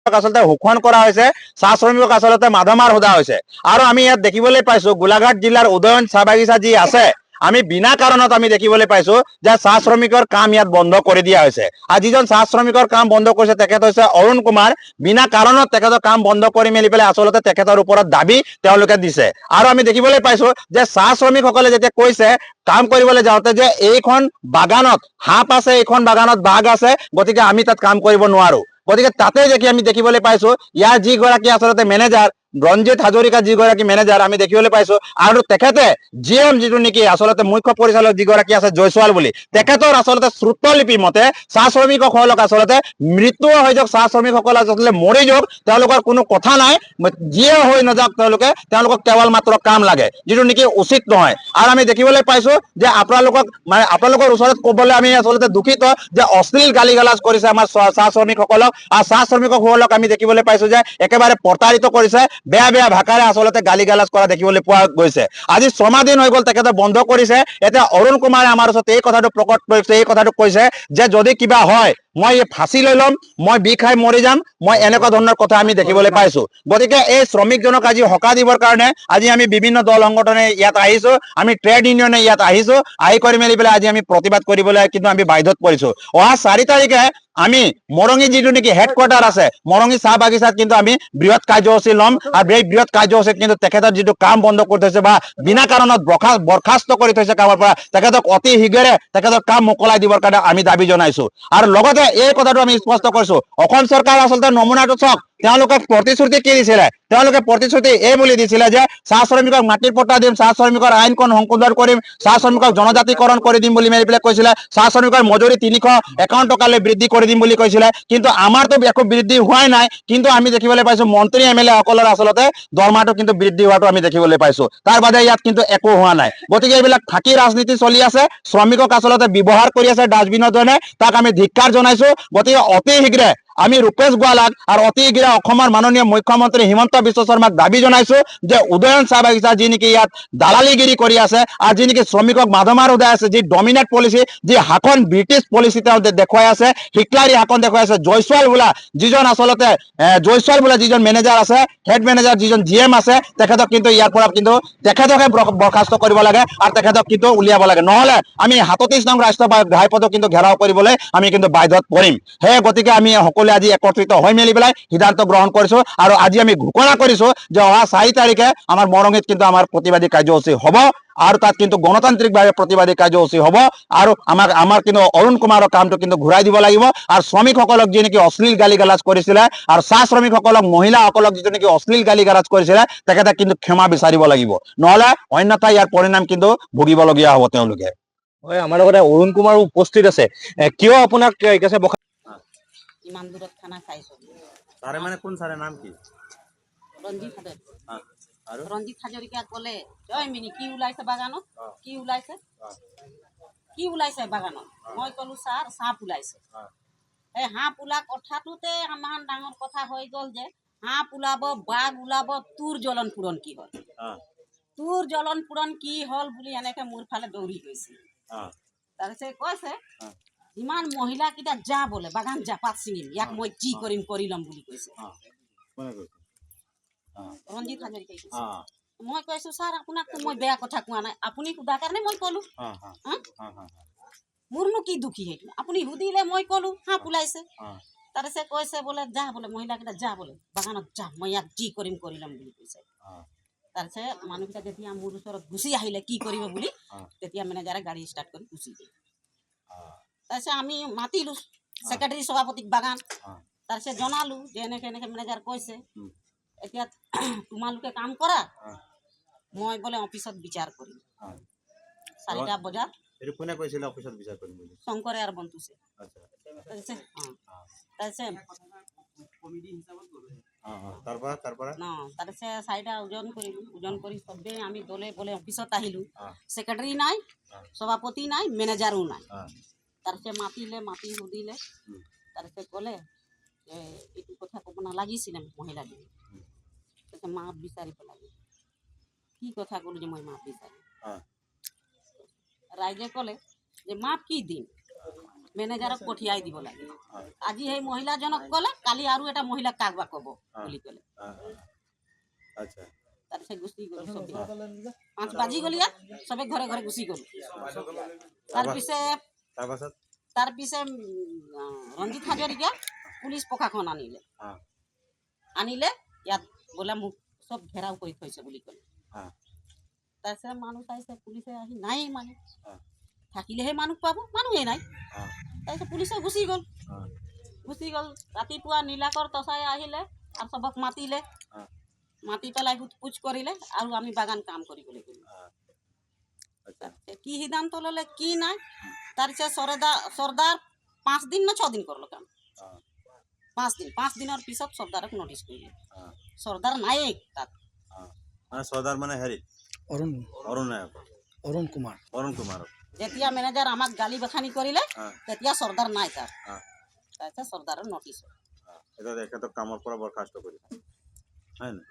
আচলতে শোষণ কৰা হৈছে, চাহ শ্ৰমিকক আচলতে মাধমাৰ সোধা হৈছে। আৰু আমি ইয়াত দেখিবলৈ পাইছো গোলাঘাট জিলাৰ উদয়ন চাহ বাগিচা যি আছে, আমি বিনা কাৰণত আমি দেখিবলৈ পাইছো যে চাহ শ্ৰমিকৰ কাম ইয়াত বন্ধ কৰি দিয়া হৈছে। আৰু যিজন চাহ শ্ৰমিকৰ কাম বন্ধ কৰিছে তেখেত হৈছে অৰুণ কুমাৰ। বিনা কাৰণত তেখেতৰ কাম বন্ধ কৰি মেলি পেলাই আচলতে তেখেতৰ ওপৰত দাবী তেওঁলোকে দিছে। আৰু আমি দেখিবলৈ পাইছো যে চাহ শ্ৰমিকসকলে যেতিয়া কৈছে কাম কৰিবলৈ যাওঁতে যে এইখন বাগানত সাপ আছে, এইখন বাগানত বাঘ আছে, গতিকে আমি তাত কাম কৰিব নোৱাৰো। গতিকে তাতে দেখি আমি দেখিবলৈ পাইছো ইয়াৰ যিগৰাকী আচলতে মেনেজাৰ ৰঞ্জিত হাজৰিকা যিগৰাকী মেনেজাৰ আমি দেখিবলৈ পাইছো, আৰু তেখেতে GM যিটো নেকি আচলতে মুখ্য পৰিচালক যিগৰাকী আছে জয়ছোৱাল বুলি, তেখেতৰ আচলতে শ্ৰুতলিপি মতে চাহ শ্ৰমিকসকলক আচলতে মৃত্যু হৈ যাওক, চাহ শ্ৰমিকসকল আচলতে মৰি যাওক, তেওঁলোকৰ কোনো কথা নাই, যিয়ে হৈ নাযাওক তেওঁলোকক কেৱল মাত্ৰ কাম লাগে, যিটো নেকি উচিত নহয়। আৰু আমি দেখিবলৈ পাইছো যে আপোনালোকৰ ওচৰত ক'বলৈ আমি আচলতে দুখিত যে অশ্লীল গালি গালাজ কৰিছে আমাৰ চাহ শ্ৰমিকসকলক। আৰু চাহ শ্ৰমিকসকলক আমি দেখিবলৈ পাইছো যে একেবাৰে প্ৰতাৰিত কৰিছে, বেয়া বেয়া ভাষাৰে আচলতে গালি গালাজ কৰা দেখিবলৈ পোৱা গৈছে। আজি 6 মাহ দিন হৈ গ'ল তেখেতে বন্ধ কৰিছে। এতিয়া অৰুণ কুমাৰে আমাৰ ওচৰত এই কথাটো প্ৰকট কৰিছে, এই কথাটো কৈছে যে যদি কিবা হয় মই ফাঁচি লৈ ল'ম, মই বিষ খাই মৰি যাম, মই এনেকুৱা ধৰণৰ কথা আমি দেখিবলৈ পাইছো। গতিকে এই শ্ৰমিকজনক আজি সকাহ দিবৰ কাৰণে আজি আমি বিভিন্ন দল সংগঠনে ইয়াত আহিছো, আমি ট্ৰেড ইউনিয়নে ইয়াত আহিছো, আহি কৰি মেলি পেলাই আজি আমি প্ৰতিবাদ কৰিবলৈ কিন্তু আমি বাধ্যত পৰিছো। অহা 4 তাৰিখে আমি মৰঙী যিটো নেকি হেডকোৱাৰ্টাৰ আছে, মৰঙী চাহ বাগিচাত কিন্তু আমি বৃহৎ কাৰ্যসূচী ল'ম। আৰু এই বৃহৎ কাৰ্যসূচীত কিন্তু তেখেতৰ যিটো কাম বন্ধ কৰি থৈছে বা বিনা কাৰণত বৰখাস্ত কৰি থৈছে কামৰ পৰা, তেখেতক অতি শীঘ্ৰে তেখেতৰ কাম মোকলাই দিবৰ কাৰণে আমি দাবী জনাইছো। আৰু লগতে এই কথাটো আমি স্পষ্ট কৰিছো, অসম চৰকাৰ আচলতে নমুনাটো চাওক, তেওঁলোকে প্ৰতিশ্ৰুতি কি দিছিলে, তেওঁলোকে প্ৰতিশ্ৰুতি এই বুলি দিছিলে যে চাহ শ্ৰমিকক মাটিৰ পট্টা দিম, চাহ শ্ৰমিকৰ আইনখন সংশোধন কৰিম, চাহ শ্ৰমিকক জনজাতিকৰণ কৰি দিম বুলি মেলি পেলাই কৈছিলে, চাহ শ্ৰমিকৰ মজুৰি 351 টকালৈ বৃদ্ধি কৰি দিম বুলি কৈছিলে। কিন্তু আমাৰতো একো বৃদ্ধি হোৱাই নাই, কিন্তু আমি দেখিবলৈ পাইছো মন্ত্ৰী MLA সকলৰ আচলতে দৰমহাটো কিন্তু বৃদ্ধি হোৱাটো আমি দেখিবলৈ পাইছো, তাৰ বাদে ইয়াত কিন্তু একো হোৱা নাই। গতিকে এইবিলাক ফাঁকি ৰাজনীতি চলি আছে, শ্ৰমিকক আচলতে ব্যৱহাৰ কৰি আছে ডাষ্টবিনৰ ধৰণে, তাক আমি ধিক্কাৰ জনাইছো। গতিকে অতি শীঘ্ৰে আমি ৰূপেশ গোৱালাক আৰু অতি শীঘ্ৰে অসমৰ মাননীয় মুখ্যমন্ত্ৰী হিমন্ত বিশ্ব শৰ্মাক দাবী জনাইছো যে উদয়ন চাহ বাগিচা যি নেকি ইয়াত দালালিগিৰি কৰি আছে, আৰু যি নেকি শ্ৰমিকক মাধমাৰ উদাই আছে, যি ডমিনেট পলিচি, যি শাসন ব্ৰিটিছ পলিচি তেওঁ দেখুৱাই আছে, হিটলাৰী শাসন দেখুৱাই আছে। জয়ছোৱাল বোলা যিজন আচলতে যিজন মেনেজাৰ আছে, হেড মেনেজাৰ যিজন GM আছে, তেখেতক কিন্তু ইয়াৰ পৰা কিন্তু তেখেতকে বৰখাস্ত কৰিব লাগে আৰু তেখেতক কিন্তু উলিয়াব লাগে, নহলে আমি 37 নং ৰাষ্ট্ৰীয় ঘাইপথক কিন্তু ঘেৰাও কৰিবলৈ আমি কিন্তু বাধ্যত পৰিম। সেয়ে গতিকে আমি সকলোৱে আজি একত্ৰিত হৈ মেলি পেলাই সিদ্ধান্ত গ্ৰহণ কৰিছো, আৰু আজি আমি ঘোষণা কৰিছো যে অহা 4 তাৰিখে আমাৰ মৰঙীত কিন্তু আমাৰ প্ৰতিবাদী কাৰ্যসূচী হ'ব, আৰু তাত কিন্তু গণতান্ত্ৰিকভাৱে প্ৰতিবাদী কাৰ্যসূচী হ'ব। আৰু আমাৰ কিন্তু অৰুণ কুমাৰৰ কামটো কিন্তু ঘূৰাই দিব লাগিব। আৰু শ্ৰমিকসকলক যি নেকি অশ্লীল গালি গালাজ কৰিছিলে, আৰু চাহ শ্ৰমিকসকলক মহিলাসকলক যিটো নেকি অশ্লীল গালি গালাজ কৰিছিলে, তেখেতে কিন্তু ক্ষমা বিচাৰিব লাগিব, নহলে অন্যথা ইয়াৰ পৰিণাম কিন্তু ভুগিবলগীয়া হ'ব তেওঁলোকে। হয়, আমাৰ লগতে অৰুণ কুমাৰো উপস্থিত আছে। কিয় আপোনাক ইমান দূৰত খানা খাইছো। ছাৰে মানে কোন ছাৰে নাম কি? ৰঞ্জিত হাজৰিকা ক'লে জয় মিনি কি ওলাইছে বাগানত, কি ওলাইছে, কি ওলাইছে বাগানত? মই ক'লো ছাৰ সাপ ওলাইছে। এই সাপ ওলা কথাটোতে আমাৰ ডাঙৰ কথা হৈ গ'ল যে সাপ ওলাব, বাঘ ওলাব, তোৰ জ্বলন পূৰণ কি হ'ল, তোৰ জ্বলন পূৰণ কি হ'ল বুলি এনেকে মোৰ ফালে দৌৰি গৈছে। তাৰপিছত কৈছে ইমান মহিলাকেইটা যা বোলে বাগান যা, পাত ছিঙিম, ইয়াক মই যি কৰিম কৰি ল'ম বুলি কৈছে ৰঞ্জিত হাজৰিকাই কৈছে। মই কৈছো ছাৰ আপোনাকতো মই বেয়া কথা কোৱা নাই, আপুনি সোধা কাৰণে মই ক'লো, মোৰনো কি দুখী সেইটো, আপুনি সুধিলে মই ক'লো সাপ ওলাইছে। তাৰপিছত কৈছে বোলে যা বোলে মহিলাকেইটা যা বোলে বাগানত যা, মই ইয়াক যি কৰিম কৰি ল'ম বুলি কৈছে। তাৰপিছত মানুহকেইটা যেতিয়া মোৰ ওচৰত গুচি আহিলে কি কৰিব বুলি, তেতিয়া মেনেজাৰে গাড়ী ষ্টাৰ্ট কৰি গুচি গ'ল। তাৰপিছত আমি মাতিলো ছেক্ৰেটাৰী সভাপতিক বাগান, তাৰপিছত জনালো যে এনেকে এনেকে মেনেজাৰ কৈছে, এতিয়া তোমালোকে কাম কৰা, মই বোলে অফিচত বিচাৰ কৰিম। 4টা বজাত কোনে কৈছিল অফিচত বিচাৰ কৰিম বুলি? শংকৰে আৰু বন্ধুছে। তাৰপিছত তাৰপিছত 4টা ওজন কৰিলো, ওজন কৰি চবেই আমি দলে বলে অফিচত আহিলো। ছেক্ৰেটাৰী নাই, সভাপতি নাই, মেনেজাৰো নাই। তাৰপিছত মাতি সুধিলে, তাৰপিছত ক'লে যে এইটো কথা ক'ব নালাগিছিলে মহিলাজনী, তাৰপিছত মাপ বিচাৰিব লাগে। কি কথা ক'লো যে মই মাপ বিচাৰিম? ৰাইজে ক'লে যে মাপ কি দিম, মেনেজাৰক পঠিয়াই দিব লাগে আজি সেই মহিলাজনক ক'লে কালি আৰু এটা মহিলাক কাকবা ক'ব বুলি ক'লে আচ্ছা তাৰপিছত গুচি গ'লো চবে 5 বাজি গ'ল ইয়াত চবে ঘৰে ঘৰে গুচি গ'লো তাৰপাছত তাৰপিছে ৰঞ্জিত হাজৰিকা পুলিচ প্ৰশাসন আনিলে ইয়াত বোলে মোক চব ঘেৰাও কৰি থৈছে বুলি ক'লে তাৰপিছত মানুহ চাইছে পুলিচে আহি নাই মানুহ থাকিলেহে মানুহ পাব মানুহেই নাই তাৰপিছত পুলিচে গুচি গ'ল ৰাতিপুৱা নীলাকৰ তচাই আহিলে আৰু চবক মাতিলে মাতি পেলাই সোধ-পোছ কৰিলে আৰু আমি বাগান কাম কৰিবলৈ গ'লো কি সিদ্ধান্ত ল'লে কি নাই তাৰপিছত চৰ্দাৰ 5 দিন না 6 দিন কৰলো কাম 5 দিনৰ পিছত চৰ্দাৰক নোটিছ কৰিলে চৰ্দাৰ নাই তাত মানে চৰ্দাৰ মানে হেৰি অৰুণ নায়ক অৰুণ কুমাৰ যেতিয়া মেনেজাৰ আমাক গালি বাখানি কৰিলে তেতিয়া চৰ্দাৰ নাই তাত তাৰপিছত চৰ্দাৰৰ নোটিছ এটা তেখেতক কামৰ পৰা বৰখাস্ত কৰিছে হয় না